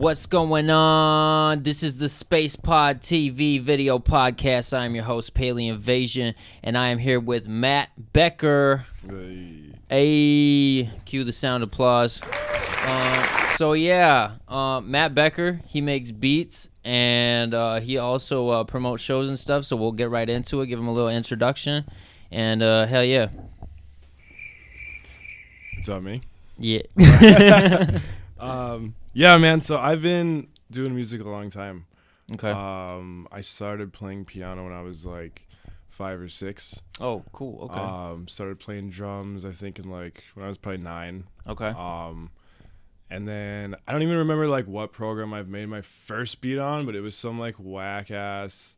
What's going on? This is the SpacePodTV video podcast. I am your host, Palien, Vasion, and I am here with Matt Becker. Hey, cue the sound applause. Matt Becker, he makes beats, and he also promotes shows and stuff, so we'll get right into it, give him a little introduction, and hell yeah. It's on me? Yeah. Yeah, man, so I've been doing music a long time. Okay. I started playing piano when I was like 5 or 6. Oh, cool. Okay. Started playing drums, I think, in like when I was probably 9. Okay. And then I don't even remember like what program I've made my first beat on, but it was some like whack ass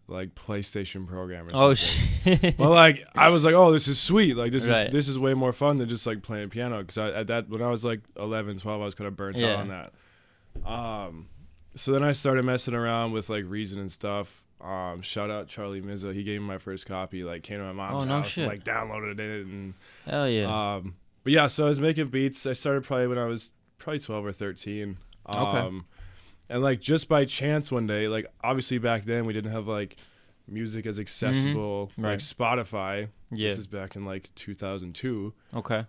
like PlayStation program or something. Oh shit. Well, like I was like, oh, this is sweet. Like this Right. is way more fun than just like playing piano. Because when I was like 11, 12, I was kind of burnt out on that. So then I started messing around with like Reason and stuff. Shout out Charlie Mizza. He gave me my first copy. Like came to my mom's house shit. and like downloaded it and. Hell yeah. But yeah, so I was making beats. I started probably when I was 12 or 13. Okay. And like just by chance one day, like obviously back then we didn't have like music as accessible like Spotify. Yeah. This is back in like 2002. Okay.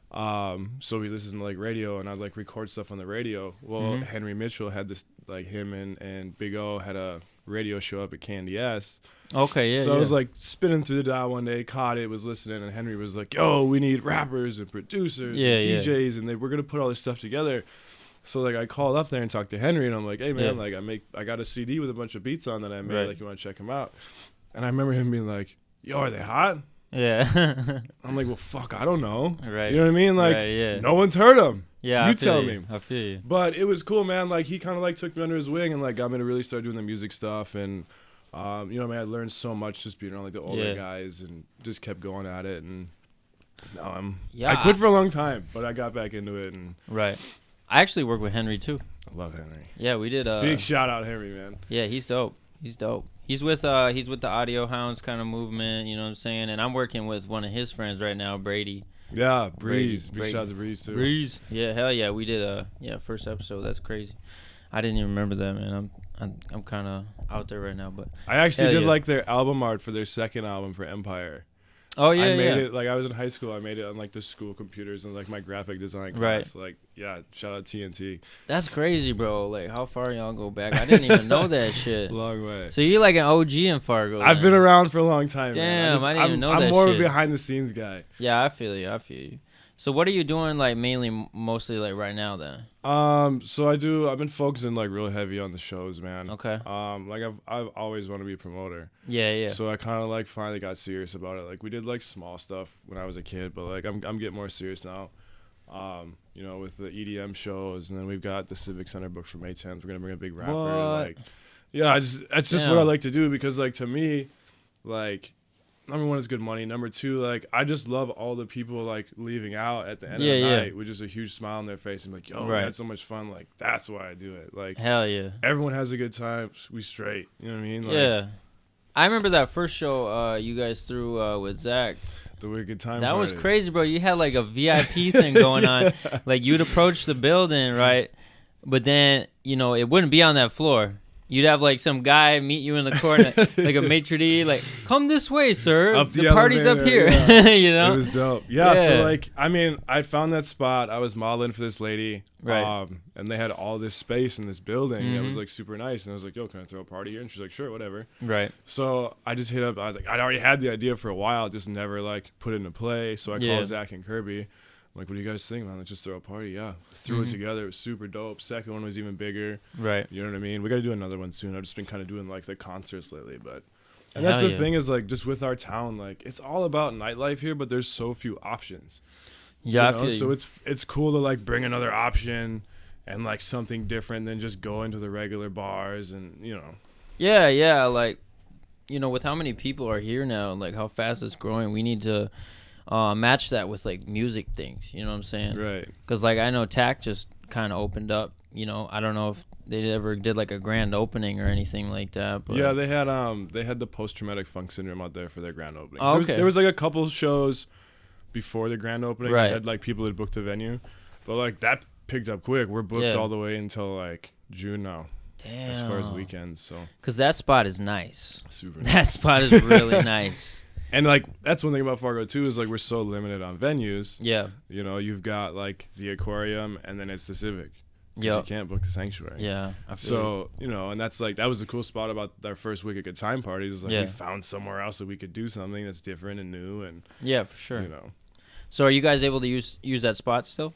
So we listened to like radio and I'd like record stuff on the radio. Well, Henry Mitchell had this, like him and Big O had a radio show up at Candy S. Okay, yeah. So I was like spinning through the dial one day, caught it, was listening, and Henry was like, yo, we need rappers and producers and DJs and we're gonna put all this stuff together. So like I called up there and talked to Henry and I'm like, hey man, like I got a CD with a bunch of beats on that I made, like you want to check them out? And I remember him being like, yo, are they hot? Yeah. I'm like, well, fuck, I don't know. Right. You know what I mean? Like, no one's heard them. Yeah, you tell me. I feel you. But it was cool, man. Like he kind of like took me under his wing and like got me to really start doing the music stuff. And you know, man, I learned so much just being around like the older guys and just kept going at it. And now I quit for a long time, but I got back into it. And right. I actually work with Henry too. I love Henry. Yeah, we did. Big shout out Henry, man. Yeah, he's dope. He's with the Audio Hounds kind of movement, you know what I'm saying? And I'm working with one of his friends right now, Brady. Yeah, Breeze. Big Brady. shout out to Breeze too. Breeze. Yeah, hell yeah. We did first episode. That's crazy. I didn't even remember that, man. I'm kind of out there right now, but I actually did like their album art for their second album for Empire. Oh yeah, I made it like I was in high school. I made it on like the school computers and like my graphic design class. Like, yeah, shout out TNT. That's crazy, bro. Like, how far y'all go back? I didn't even know that shit. Long way. So you're like an OG in Fargo. I've been around for a long time. Damn, man. I didn't even know that. I'm more shit. of a behind the scenes guy. Yeah, I feel you. So what are you doing like mostly like right now then? So I've been focusing like real heavy on the shows, man. Okay. Like I've always wanted to be a promoter. Yeah. So I kind of like finally got serious about it. Like we did like small stuff when I was a kid, but like I'm getting more serious now. You know, with the EDM shows, and then we've got the Civic Center booked for May 10th. We're gonna bring a big rapper. Like, yeah, that's just what I like to do because like to me, like. Number one is good money. Number two, like I just love all the people like leaving out at the end of the night with just a huge smile on their face and like, yo, we had so much fun. Like that's why I do it. Like hell yeah, everyone has a good time. We straight. You know what I mean? Like, yeah. I remember that first show you guys threw with Zach. The Wicked Time. That party. was crazy, bro. You had like a VIP thing going on. Like you'd approach the building, right? But then you know it wouldn't be on that floor. You'd have like some guy meet you in the corner, like a maitre d', like, come this way, sir. Up the party's up here. Yeah. You know? It was dope. Yeah, so like, I mean, I found that spot. I was modeling for this lady. Right. And they had all this space in this building that was like super nice. And I was like, yo, can I throw a party here? And she's like, sure, whatever. Right. So I just hit up. I was like, I'd already had the idea for a while, just never like put it into play. So I called Zach and Kirby. I'm like, what do you guys think, man? Let's just throw a party. Yeah. Threw it together. It was super dope. Second one was even bigger. Right. You know what I mean? We got to do another one soon. I've just been kind of doing like the concerts lately. And that's the thing is like just with our town, like it's all about nightlife here, but there's so few options. Yeah, you know? I feel so it's cool to like bring another option and like something different than just going to the regular bars and, you know. Yeah. Like, you know, with how many people are here now, like how fast it's growing, we need to match that with like music things, you know what I'm saying? Right. Because like I know TAC just kind of opened up, you know. I don't know if they ever did like a grand opening or anything like that. But yeah, they had the post-traumatic funk syndrome out there for their grand opening. Oh, so there was like a couple shows before the grand opening. Right. They had like people that booked the venue, but like that picked up quick. We're booked all the way until like June now. Damn. As far as weekends, so. Because that spot is nice. Super That nice. spot is really nice. And like that's one thing about Fargo too is like we're so limited on venues. Yeah. You know, you've got like the aquarium and then it's the Civic. Yeah. You can't book the Sanctuary. Yeah. So, you know, and that's like that was the cool spot about our first week at Good Time Parties is like Yeah. we found somewhere else that we could do something that's different and new and Yeah, for sure. you know. So are you guys able to use that spot still?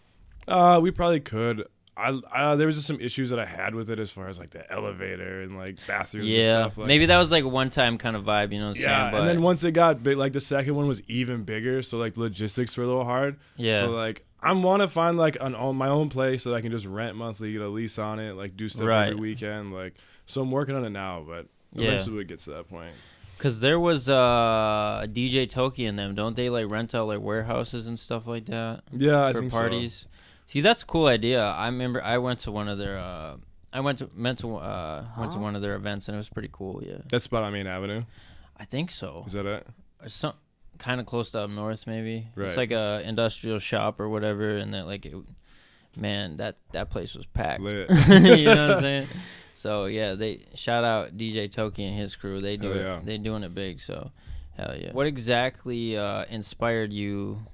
We probably could. There was just some issues that I had with it as far as like the elevator and like bathrooms and stuff. Like, maybe that was like a one-time kind of vibe, you know what I'm saying? But and then once it got big, like the second one was even bigger, so like logistics were a little hard. Yeah. So like I want to find like my own place that I can just rent monthly, get a lease on it, like do stuff every weekend. Like so I'm working on it now, but eventually it gets to that point. Cause there was DJ Toki in them, don't they like rent out like warehouses and stuff like that? Yeah, I for think parties. So. See, that's a cool idea. I remember I went to one of their went to one of their events and it was pretty cool. Yeah. That spot on Main Avenue. I think so. Is that it? Some kind of close to up north, maybe. Right. It's like a industrial shop or whatever, and that like, man, that place was packed. Lit. You know what I'm saying? So yeah, they shout out DJ Toki and his crew. They do it. They doing it big. So hell yeah. What exactly inspired you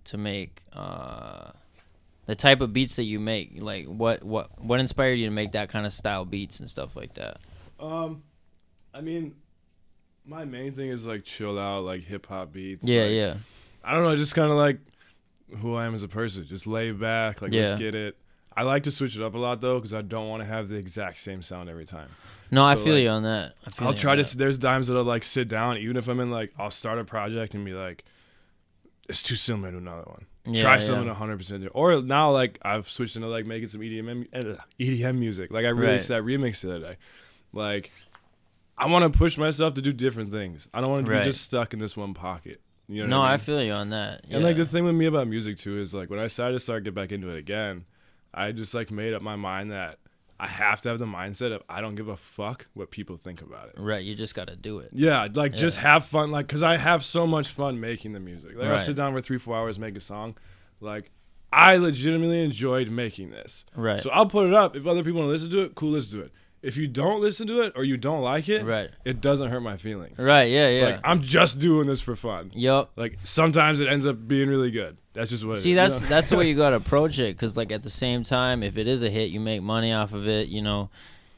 to make the type of beats that you make? Like what inspired you to make that kind of style beats and stuff like that? I mean, my main thing is like chill out, like hip hop beats. Yeah, like, yeah. I don't know, just kind of like who I am as a person. Just lay back, like let's get it. I like to switch it up a lot though, because I don't want to have the exact same sound every time. No, so, I feel like, you on that. I'll try to. There's times that I'll like sit down, even if I'm in like, I'll start a project and be like, it's too similar to another one. Try something 100% different. Or now like I've switched into like making some EDM music. Like I released that remix the other day. Like I want to push myself to do different things. I don't want to be just stuck in this one pocket. You know what I mean? I feel you on that. Yeah. And like the thing with me about music too is like when I decided to get back into it again, I just like made up my mind that I have to have the mindset of I don't give a fuck what people think about it. Right, you just got to do it. Yeah, like just have fun, like because I have so much fun making the music. Like I sit down for 3-4 hours, make a song. Like I legitimately enjoyed making this. Right. So I'll put it up. If other people want to listen to it, cool, listen to it. If you don't listen to it or you don't like it, it doesn't hurt my feelings. Right, yeah. Like I'm just doing this for fun. Yup. Like sometimes it ends up being really good. That's just what it is. See, that's the way you gotta approach it, because like at the same time, if it is a hit, you make money off of it, you know,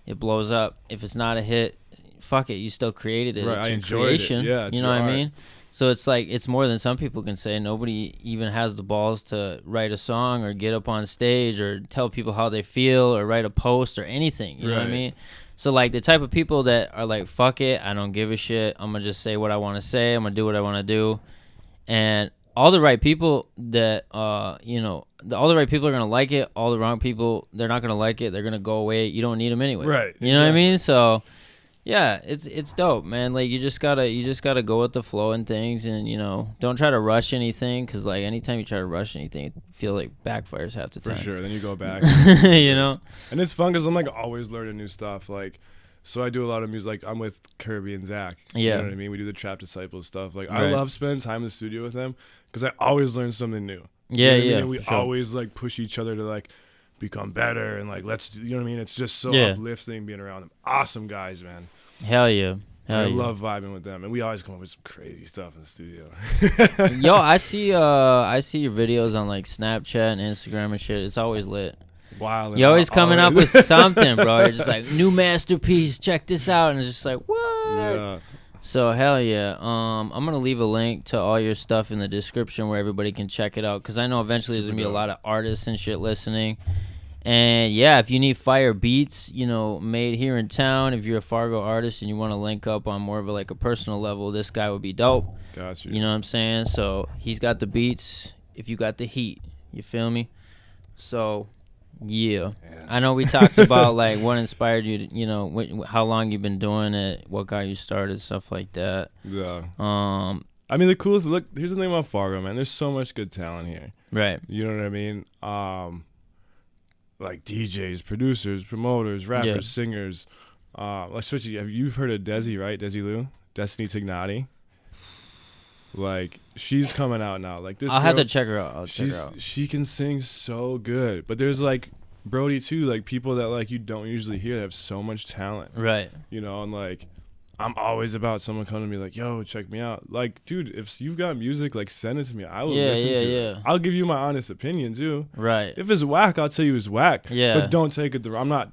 it blows up. If it's not a hit, fuck it, you still created it. Right, it's I your enjoyed creation, it. Yeah, it's you know what art. I mean? So it's like, it's more than some people can say. Nobody even has the balls to write a song or get up on stage or tell people how they feel or write a post or anything, you know what I mean? So like the type of people that are like, fuck it, I don't give a shit, I'm gonna just say what I want to say, I'm gonna do what I want to do. And all the right people that you know, all the right people are gonna like it. All the wrong people, they're not gonna like it. They're gonna go away. You don't need them anyway. Right. You know what I mean? So, yeah, it's dope, man. Like you just gotta go with the flow and things, and you know, don't try to rush anything, because like anytime you try to rush anything, it feel like backfires half the time. For sure. Then you go back. You know. And it's fun because I'm like always learning new stuff. Like. So I do a lot of music. Like I'm with Kirby and Zach. You know what I mean? We do the Trap Disciples stuff. Like I love spending time in the studio with them because I always learn something new. Yeah, you know yeah. And we always like push each other to like become better and like let's. You know what I mean? It's just so uplifting being around them. Awesome guys, man. Hell yeah. I love vibing with them, and we always come up with some crazy stuff in the studio. Yo, I see your videos on like Snapchat and Instagram and shit. It's always lit. Wild. You're always coming up with something, bro. You're just like, new masterpiece, check this out, and it's just like, what? Yeah. So hell yeah. I'm gonna leave a link to all your stuff in the description where everybody can check it out, because I know eventually there's gonna be a lot of artists and shit listening. And yeah, if you need fire beats, you know, made here in town, if you're a Fargo artist and you want to link up on more of like a personal level, this guy would be dope. Got you. You know what I'm saying? So he's got the beats. If you got the heat, you feel me? So. Yeah, I know we talked about like what inspired you to, you know, how long you've been doing it, what got you started, stuff like that. Yeah. I mean, the coolest look. Here's the thing about Fargo, man. There's so much good talent here. Right. You know what I mean? Like DJs, producers, promoters, rappers, singers. Especially, have you heard of Desi? Right, Desi Lou, Destiny Tignati. Like she's coming out now. Like this. I'll have to check her out. She can sing so good, but there's like Brody too, like people that like you don't usually hear that have so much talent. Right. You know, and like I'm always about someone coming to me like, yo, check me out. Like, dude, if you've got music, like send it to me. I will listen to it. I'll give you my honest opinion too. Right. If it's whack, I'll tell you it's whack. Yeah. But don't take it I'm not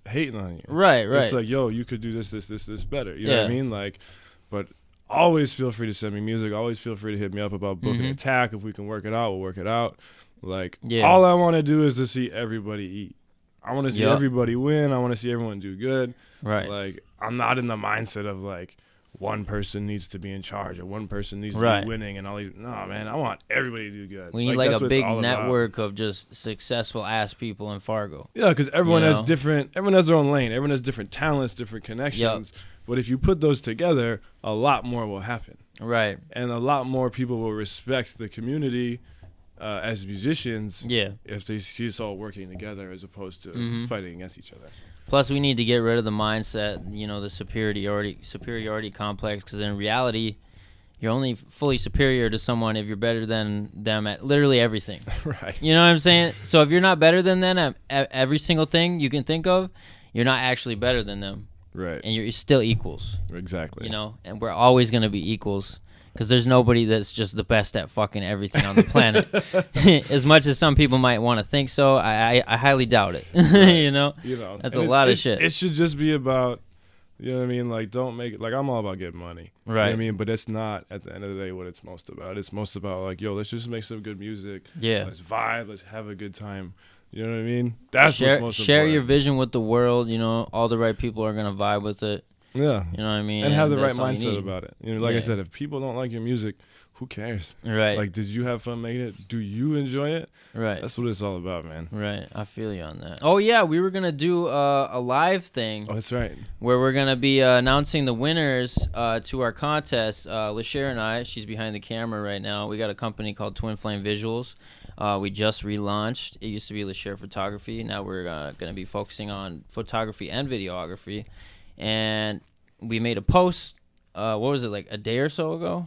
hating on you. Right. It's like, yo, you could do this better. You know what I mean? Like, but always feel free to send me music. Always feel free to hit me up about booking a tack. If we can work it out, we'll work it out. Like, all I want to do is to see everybody eat. I want to see everybody win. I want to see everyone do good. Right. Like, I'm not in the mindset of like one person needs to be in charge or one person needs to be winning and all these. No, man, I want everybody to do good. We need like a big network of just successful ass people in Fargo. Yeah, because everyone has different. Everyone has their own lane. Everyone has different talents, different connections. But if you put those together, a lot more will happen. Right. And a lot more people will respect the community as musicians. Yeah. If they see us all working together as opposed to fighting against each other. Plus, we need to get rid of the mindset, you know, the superiority complex, because in reality, you're only fully superior to someone if you're better than them at literally everything. Right. You know what I'm saying? So if you're not better than them at every single thing you can think of, you're not actually better than them. Right. And you're still equals. Exactly. You know, and we're always going to be equals. Because there's nobody that's just the best at fucking everything on the planet. As much as some people might want to think so, I highly doubt it. You know? That's a lot of shit. It should just be about, you know what I mean? Like, don't make it, like, I'm all about getting money. Right. You know what I mean? But it's not, at the end of the day, what it's most about. It's most about, like, yo, let's just make some good music. Yeah. Let's vibe. Let's have a good time. You know what I mean? That's what's most important. Share your vision with the world. You know, all the right people are going to vibe with it. Yeah. You know what I mean? And have the right mindset about it. You know, like I said, if people don't like your music, who cares? Right. Like, did you have fun making it? Do you enjoy it? Right. That's what it's all about, man. Right. I feel you on that. Oh, yeah. We were going to do a live thing. Oh, that's right. Where we're going to be announcing the winners to our contest. Lacher and I, she's behind the camera right now. We got a company called Twin Flame Visuals. We just relaunched. It used to be Lacher Photography. Now we're going to be focusing on photography and videography. And we made a post, what was it, like a day or so ago?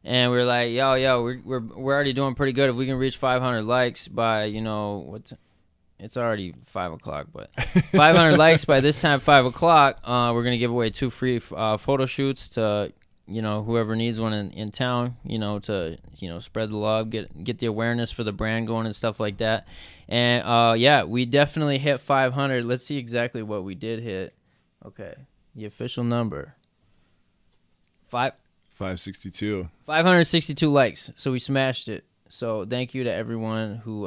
And we were like, yo, we're already doing pretty good. If we can reach 500 likes by, you know, it's already 5 o'clock, but 500 likes by this time, 5 o'clock, we're going to give away 2 free photo shoots to, you know, whoever needs one in town, you know, to, you know, spread the love, get the awareness for the brand going and stuff like that. And, yeah, we definitely hit 500. Let's see exactly what we did hit. Okay, the official number. 562. 562 likes. So we smashed it. So thank you to everyone who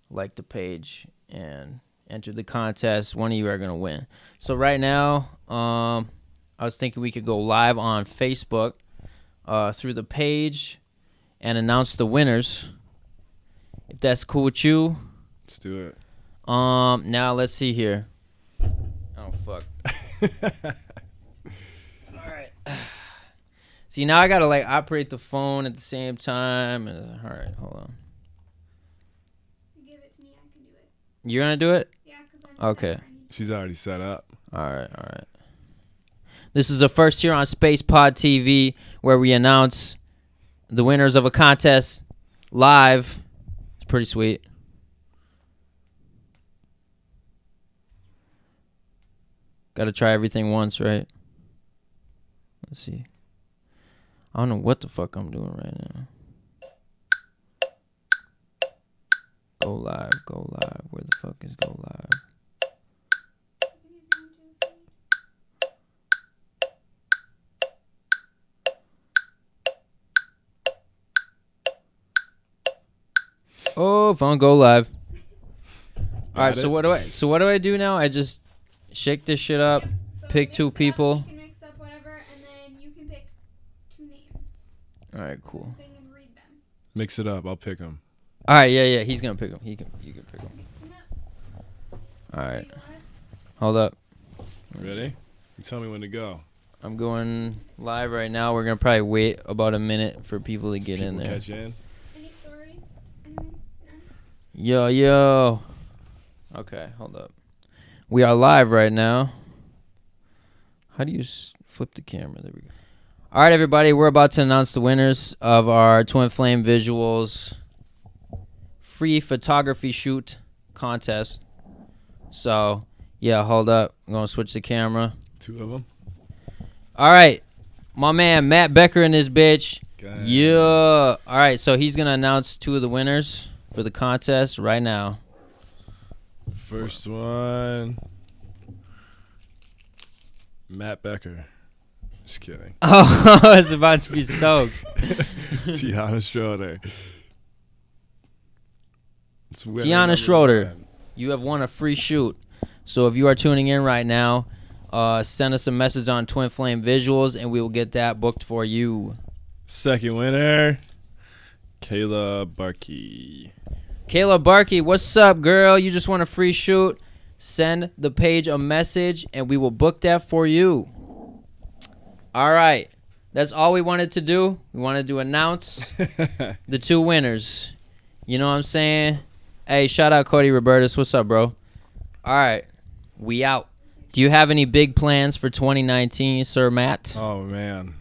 liked the page and entered the contest. One of you are going to win. So right now, I was thinking we could go live on Facebook through the page and announce the winners. If that's cool with you. Let's do it. Now let's see here. Oh, fuck. All right. See, now I got to, like, operate the phone at the same time. All right, hold on. Give it to me. I can do it. You're going to do it? Yeah, because I'm Okay. She's already set up. All right. This is the first here on SpacePodTV where we announce the winners of a contest live. It's pretty sweet. Got to try everything once, right? Let's see. I don't know what the fuck I'm doing right now. Go live. Where the fuck is go live? Oh, phone go live. All right, so what do I do now? I just shake this shit up, Yep. So pick mix 2 it up, people. You can mix up whatever, and then you can pick 2 names. All right, cool. Thing and read them. Mix it up. I'll pick them. All right, yeah, he's gonna pick them. You can pick them. Mix them up. All right, You live? hold up. Ready? You tell me when to go. I'm going live right now. We're gonna probably wait about a minute for people to get in there. Catch you in. Any stories? None? Yo. Okay, hold up. We are live right now. How do you flip the camera? There we go. All right, everybody. We're about to announce the winners of our Twin Flame Visuals free photography shoot contest. So, yeah, hold up. I'm going to switch the camera. 2 of them. All right. My man, Matt Becker in this bitch. Okay. Yeah. All right, so he's going to announce 2 of the winners for the contest right now. First one, Matt Becker. Just kidding. Oh, I was about to be stoked. Tiana Schroeder. Tiana Schroeder, you have won a free shoot. So if you are tuning in right now, send us a message on Twin Flame Visuals, and we will get that booked for you. Second winner, Kayla Barkey. Kayla Barkey, what's up, girl? You just won a free shoot. Send the page a message, and we will book that for you. All right. That's all we wanted to do. We wanted to announce the 2 winners. You know what I'm saying? Hey, shout out Cody Robertus. What's up, bro? All right. We out. Do you have any big plans for 2019, Sir Matt? Oh, man.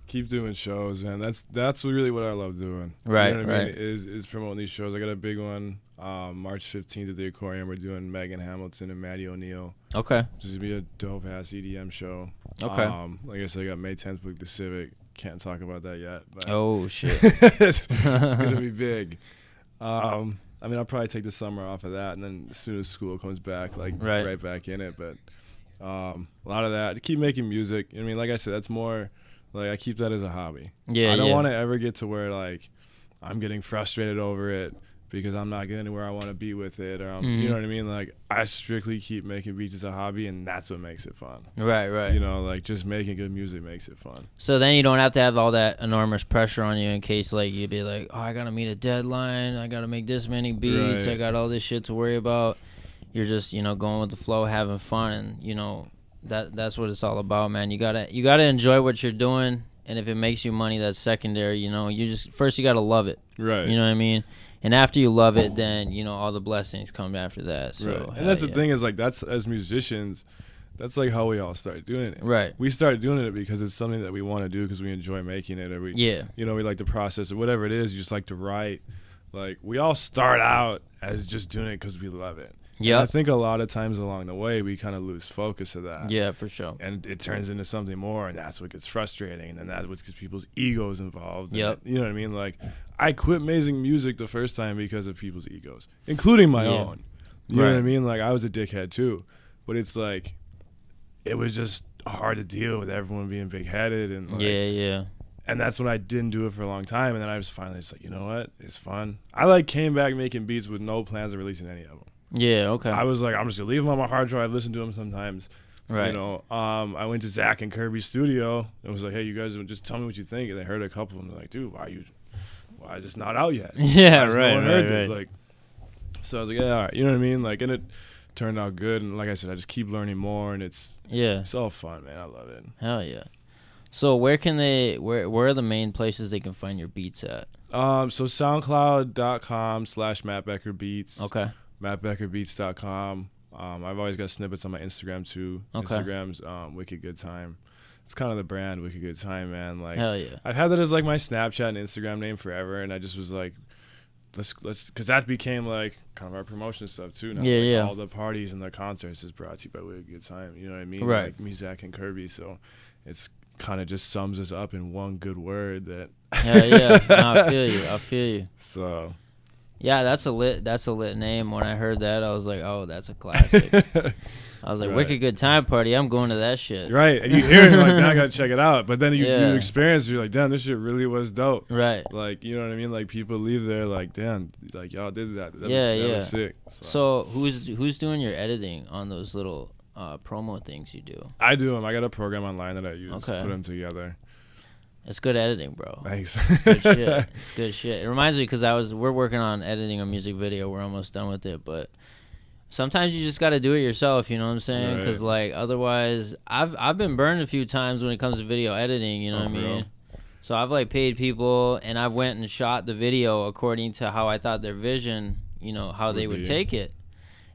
Keep doing shows, man. That's really what I love doing. Right, you know what I right. mean? Is promoting these shows. I got a big one March 15th at the Aquarium. We're doing Megan Hamilton and Maddie O'Neill. Okay. Just to be a dope-ass EDM show. Okay. Like I said, I got May 10th booked the Civic. Can't talk about that yet. But Oh, shit. it's going to be big. I mean, I'll probably take the summer off of that, and then as soon as school comes back, like right back in it. But a lot of that, keep making music. I mean, like I said, that's more like I keep that as a hobby. Yeah, I don't want to ever get to where like I'm getting frustrated over it because I'm not getting where I want to be with it, or you know what I mean. Like I strictly keep making beats as a hobby, and that's what makes it fun. Right. You know, like just making good music makes it fun. So then you don't have to have all that enormous pressure on you in case like you'd be like, oh, I gotta meet a deadline, I gotta make this many beats, Right. I got all this shit to worry about. You're just, you know, going with the flow, having fun, and you know that's what it's all about, man. You gotta enjoy what you're doing, and if it makes you money, that's secondary. You know, you gotta love it. Right. You know what I mean? And after you love it, then you know all the blessings come after that. So, right. And that's the thing is like that's as musicians. That's like how we all start doing it. Right. We start doing it because it's something that we want to do because we enjoy making it. Or we, you know, we like the process or whatever it is. You just like to write. Like we all start out as just doing it because we love it. Yeah. I think a lot of times along the way we kind of lose focus of that. Yeah, for sure. And it turns into something more, and that's what gets frustrating. And then that's what gets people's egos involved. Yep. You know what I mean? Like I quit making music the first time because of people's egos, including my own. You know what I mean? Like I was a dickhead too, but it's like. It was just hard to deal with everyone being big-headed and like, and that's when I didn't do it for a long time, and then I was finally just like, you know what, it's fun. I like came back making beats with no plans of releasing any of them. Yeah, okay. I was like, I'm just gonna leave them on my hard drive, listen to them sometimes. Right. You know, I went to Zach and Kirby's studio and was like, hey, you guys just tell me what you think, and they heard a couple of them. They're like, dude, why is this not out yet? Yeah, no right. one heard this? Like, so I was like, yeah, all right. You know what I mean? Like, and it turned out good, and like I said, I just keep learning more, and it's all fun, man. I love it. Hell yeah. So where are the main places they can find your beats at? So soundcloud.com/MattBeckerBeats. Okay. MattBeckerBeats.com. I've always got snippets on my Instagram too. Okay. Instagram's Wicked Good Time. It's kind of the brand, Wicked Good Time, man. Like, hell yeah. I've had that as like my Snapchat and Instagram name forever, and I just was like, let's because that became like kind of our promotion stuff too now. Yeah. All the parties and the concerts is brought to you by Wicked Good Time. You know what I mean? Right. Like me, Zach, and Kirby. So it's kind of just sums us up in one good word that. Hell yeah. No, I feel you. So. Yeah, that's a lit name. When I heard that, I was like, oh, that's a classic. I was like, Wicked Good Time Party. I'm going to that shit. Right. And you hear it, you're like, now I got to check it out. But then you experience it, you're like, damn, this shit really was dope. Right. Like, you know what I mean? Like, people leave there like, damn, like, y'all did that. That was sick. So who's doing your editing on those little promo things you do? I do them. I got a program online that I use to put them together. It's good editing, bro. Thanks. It's good shit. It's good shit. It reminds me because we're working on editing a music video. We're almost done with it, but sometimes you just got to do it yourself. You know what I'm saying? Because like otherwise, I've been burned a few times when it comes to video editing. You know what I mean? Real? So I've like paid people, and I went and shot the video according to how I thought their vision, you know, how they would take it.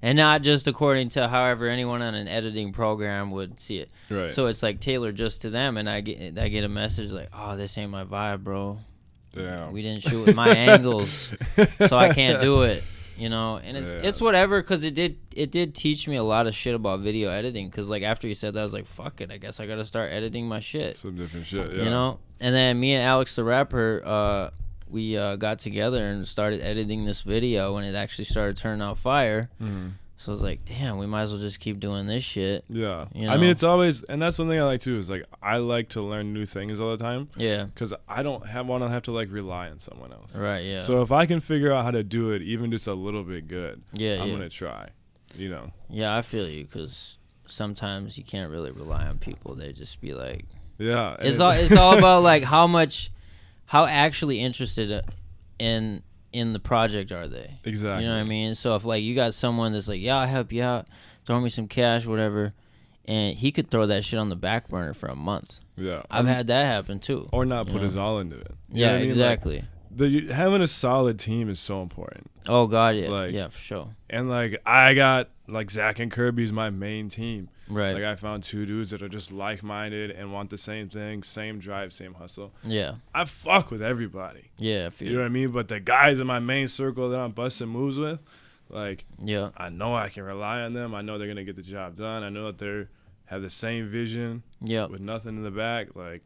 And not just according to however anyone on an editing program would see it. Right. So it's like tailored just to them, and I get a message like, "Oh, this ain't my vibe, bro." Damn. We didn't shoot with my angles, so I can't do it. You know, and it's whatever, because it did teach me a lot of shit about video editing, because like after you said that, I was like, fuck it, I guess I gotta start editing my shit. Some different shit, yeah. You know, and then me and Alex the rapper, we got together and started editing this video, and it actually started turning out fire. Mm-hmm. So I was like, damn, we might as well just keep doing this shit. Yeah. You know? I mean, it's always, and that's one thing I like too, is like, I like to learn new things all the time. Yeah. Because I don't want to have to like rely on someone else. Right, yeah. So if I can figure out how to do it, even just a little bit good, I'm going to try, you know? Yeah, I feel you, because sometimes you can't really rely on people. They just be like, yeah. It's all about like how actually interested in the project are they? Exactly. You know what I mean? So if like you got someone that's like, yeah, I'll help you out, throw me some cash, whatever, and he could throw that shit on the back burner for a month. Yeah. I've had that happen too. Or not put his all into it. You know what I mean? Exactly. Like, having a solid team is so important. Oh God, yeah. Like, yeah, for sure. And like I got like Zach and Kirby's my main team. Right. Like I found 2 dudes that are just like-minded and want the same thing, same drive, same hustle. Yeah. I fuck with everybody. Yeah, I feel you know what I mean? But the guys in my main circle that I'm busting moves with, like, yeah, I know I can rely on them. I know they're gonna get the job done. I know that they have the same vision. Yeah. With nothing in the back, like,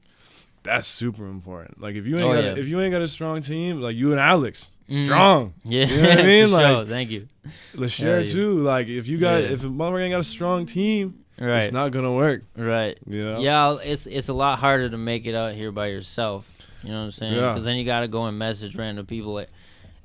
that's super important. Like if you ain't got a strong team, like you and Alex. Strong. Yeah. You know what I mean? Like, sure. Thank you. Lacher too. Like if a motherfucker ain't got a strong team, right, it's not gonna work. Right. You know? Yeah, it's a lot harder to make it out here by yourself. You know what I'm saying? Yeah. Because then you gotta go and message random people like,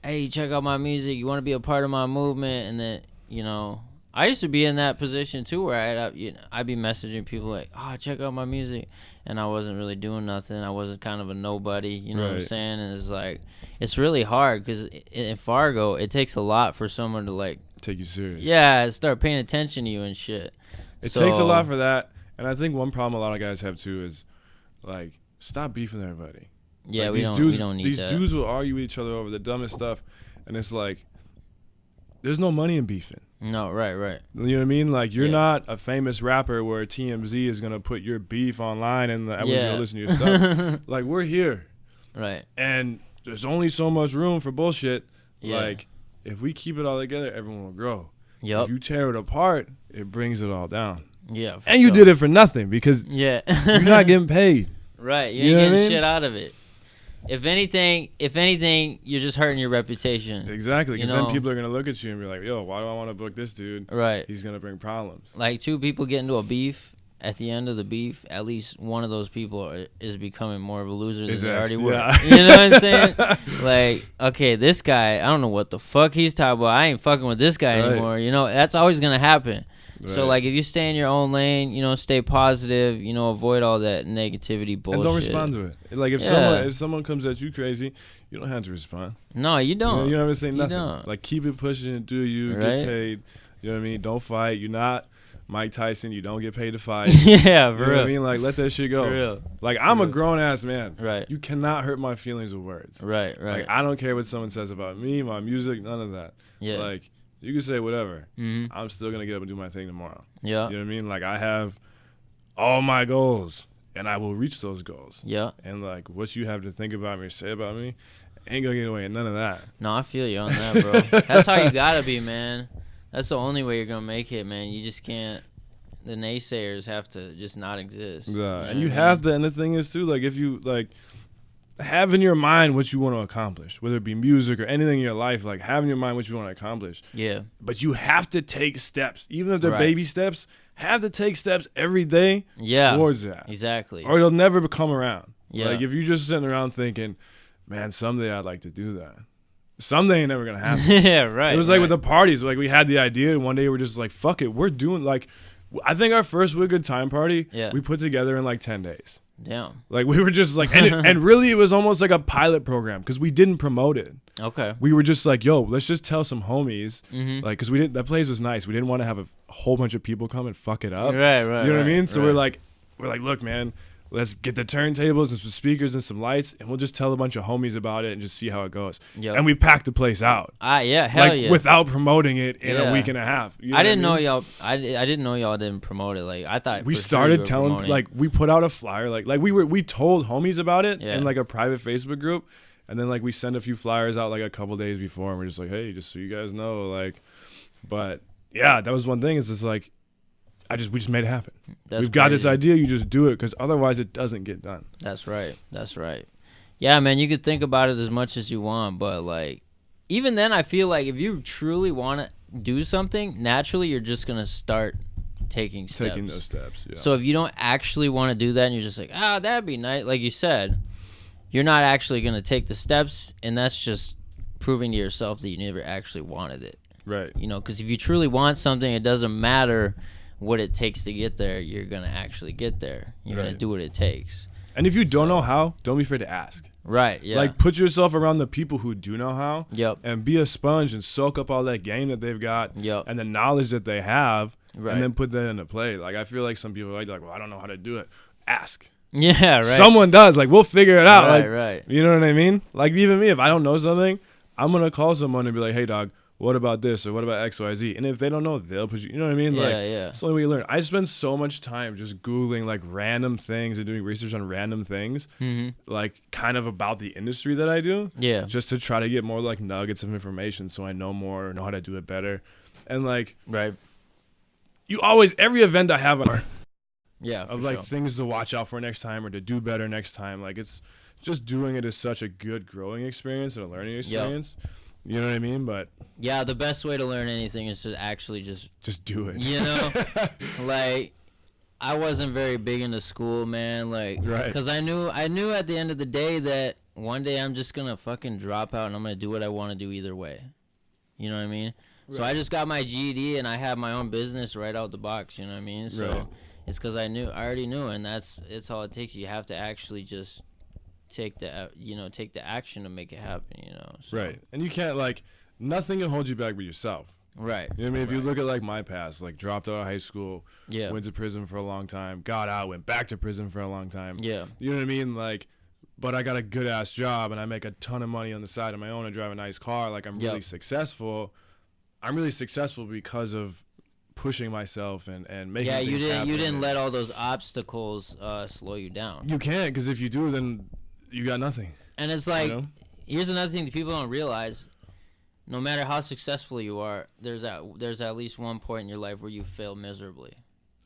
hey, check out my music. You want to be a part of my movement? And then, you know, I used to be in that position too, where I'd be messaging people like, oh, check out my music, and I wasn't really doing nothing. I wasn't kind of a nobody, you know what I'm saying? And it's like, it's really hard because in Fargo, it takes a lot for someone to like take you serious. Yeah, start paying attention to you and shit. It takes a lot for that, and I think one problem a lot of guys have too is like, stop beefing with everybody. Yeah, like, we don't need these that. These dudes will argue with each other over the dumbest stuff, and it's like, there's no money in beefing. No, right. You know what I mean? Like, you're not a famous rapper where TMZ is going to put your beef online and everyone's going to listen to your stuff. Like, we're here. Right. And there's only so much room for bullshit. Yeah. Like, if we keep it all together, everyone will grow. Yep. If you tear it apart, it brings it all down. Yeah. And you did it for nothing because you're not getting paid. Right. You ain't getting shit out of it. If anything, you're just hurting your reputation. Exactly, because then people are going to look at you and be like, yo, why do I want to book this dude? Right. He's going to bring problems. Like, 2 people get into a beef. At the end of the beef, at least one of those people is becoming more of a loser than they already were. Yeah. You know what I'm saying? Like, okay, this guy, I don't know what the fuck he's talking about. I ain't fucking with this guy anymore. You know, that's always going to happen. Right. So, like, if you stay in your own lane, you know, stay positive, you know, avoid all that negativity bullshit. And don't respond to it. Like, if someone comes at you crazy, you don't have to respond. No, you don't. You don't have to say nothing. You don't. Like, keep it pushing, do you, get paid. You know what I mean? Don't fight. You're not Mike Tyson. You don't get paid to fight. Yeah, for real. You know what I mean? Like, let that shit go. For real. Like, I'm a grown-ass man. Right. You cannot hurt my feelings with words. Right. Like, I don't care what someone says about me, my music, none of that. Yeah. Like, you can say whatever. Mm-hmm. I'm still going to get up and do my thing tomorrow. Yeah. You know what I mean? Like, I have all my goals, and I will reach those goals. Yeah. And, like, what you have to think about me or say about me ain't going to get away in none of that. No, I feel you on that, bro. That's how you got to be, man. That's the only way you're going to make it, man. You just can't. The naysayers have to just not exist. Yeah. And you have to, and the thing is, too, like, if you, like, have in your mind what you want to accomplish, whether it be music or anything in your life, like, have in your mind what you want to accomplish. Yeah. But you have to take steps. Even if they're baby steps, have to take steps every day towards that. Exactly. Or it'll never come around. Yeah. Like, if you're just sitting around thinking, man, someday I'd like to do that. Someday ain't never going to happen. Yeah, right. It was like with the parties. Like, we had the idea, and one day we're just like, fuck it. We're doing, like, I think our first We're Good Time party, we put together in, like, 10 days. Damn. Like, we were just like, and really it was almost like a pilot program because we didn't promote it. Okay. We were just like, yo, let's just tell some homies. Mm-hmm. Like, because that place was nice. We didn't want to have a whole bunch of people come and fuck it up. Right. You know what I mean? So we're like, look, man, let's get the turntables and some speakers and some lights, and we'll just tell a bunch of homies about it and just see how it goes. Yep. And we packed the place out. Hell yeah. Without promoting it in a week and a half. You know I didn't know y'all. I didn't know y'all didn't promote it. Like, I thought we started telling, like, we put out a flyer, like we told homies about it in, like, a private Facebook group, And then like we send a few flyers out like a couple days before, and we're just like, hey, just so you guys know, like. But yeah, that was one thing. It's just like, we just made it happen. We've got this idea. You just do it, because otherwise it doesn't get done. That's right. That's right. Yeah, man, you could think about it as much as you want, but like, even then, I feel like if you truly want to do something, naturally you're just gonna start taking those steps. Yeah. So if you don't actually want to do that, and you're just like, that'd be nice, like you said, you're not actually gonna take the steps, and that's just proving to yourself that you never actually wanted it. Right. You know, because if you truly want something, it doesn't matter what it takes to get there. You're gonna actually get there. You're gonna do what it takes. And if you don't know how, don't be afraid to ask. Right. Yeah. Like, put yourself around the people who do know how. Yep. And be a sponge and soak up all that game that they've got. Yep. And the knowledge that they have. Right. And then put that into play. Like, I feel like some people are like, well, I don't know how to do it. Ask. Yeah. Right. Someone does. Like, we'll figure it out. Right. Like, right. You know what I mean? Like, even me, if I don't know something, I'm gonna call someone and be like, hey, dog, what about this, or what about X, Y, Z? And if they don't know, they'll put you know what I mean? Yeah, like, yeah. it's the only way you learn. I spend so much time just Googling like random things and doing research on random things, like kind of about the industry that I do. Yeah. Just to try to get more like nuggets of information so I know more, know how to do it better. And like, right. You always, every event I have of like sure. things to watch out for next time or to do better next time. Like, it's just doing it is such a good growing experience and a learning experience. Yep. You know what I mean? But yeah, the best way to learn anything is to actually just do it. You know, like, I wasn't very big into school, man. Like, because I knew at the end of the day that one day I'm just gonna fucking drop out and I'm gonna do what I want to do either way. You know what I mean? Right. So I just got my GED and I have my own business right out the box. You know what I mean? So it's because I already knew, and it's all it takes. You have to actually just take the action to make it happen, you know. So. Right. And you can't, like, nothing can hold you back but yourself. Right. You know what I mean? If you look at like my past, like dropped out of high school, went to prison for a long time, got out, went back to prison for a long time. Yeah. You know what I mean? Like, but I got a good ass job and I make a ton of money on the side of my own and drive a nice car. Like, I'm really successful. I'm really successful because of pushing myself and making things happen. You didn't let all those obstacles slow you down. You can't, because if you do, then you got nothing. And it's like, here's another thing that people don't realize. No matter how successful you are, there's at least one point in your life where you fail miserably.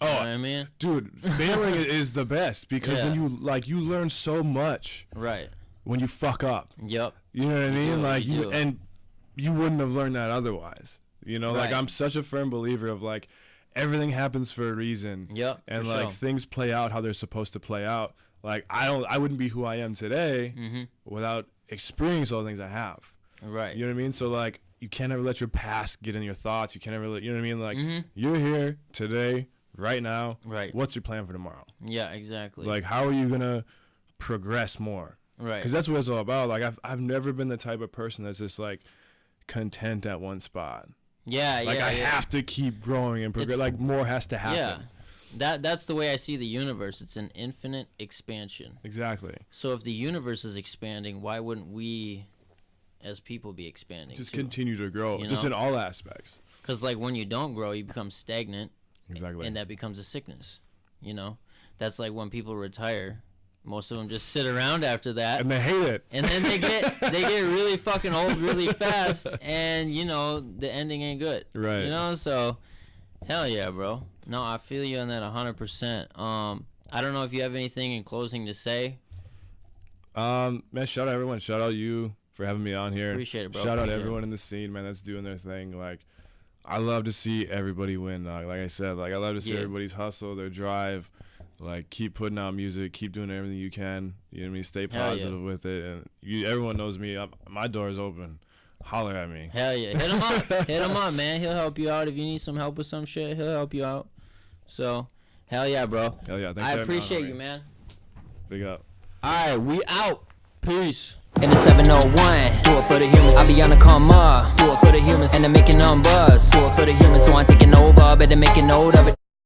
You know what I mean? Dude, failing is the best, because then you learn so much. Right. When you fuck up. Yep. You know what I mean? Like, you wouldn't have learned that otherwise. You know, like, I'm such a firm believer of like, everything happens for a reason. Yep. And like, things play out how they're supposed to play out. Like, I wouldn't be who I am today without experiencing all the things I have. Right. You know what I mean? So like, you can't ever let your past get in your thoughts. You can't ever let, you know what I mean? Like, you're here today, right now. Right. What's your plan for tomorrow? Yeah, exactly. Like, how are you gonna progress more? Right. Because that's what it's all about. Like, I've never been the type of person that's just like content at one spot. Yeah, like, I have to keep growing and progress. Like, more has to happen. Yeah. That's the way I see the universe. It's an infinite expansion. Exactly. So if the universe is expanding, why wouldn't we as people be expanding? Just continue to grow, just in all aspects. Because like, when you don't grow, you become stagnant. Exactly. And that becomes a sickness. You know, that's like when people retire. Most of them just sit around after that, and they hate it. And then they get really fucking old really fast, and you know the ending ain't good. Right. You know, so hell yeah, bro. No, I feel you on that 100%. I don't know if you have anything in closing to say. Man, shout out everyone. Shout out you for having me on here. Appreciate it, bro. Shout out everyone in the scene, man, that's doing their thing. Like, I love to see everybody win, dog. Like I said, like, I love to see everybody's hustle, their drive. Like, keep putting out music, keep doing everything you can. You know what I mean? Stay positive with it. And everyone knows me. My door is open. Holler at me. Hell yeah. Hit him up. Hit him up, man. He'll help you out. If you need some help with some shit, he'll help you out. So, hell yeah, bro. Hell yeah. I appreciate you, man. Big up. All right, we out. Peace. In the 701, do it for the humans. I be on the come up, do it for the humans. And I'm making them buzz, do it for the humans. So I'm taking over, better make a note of it.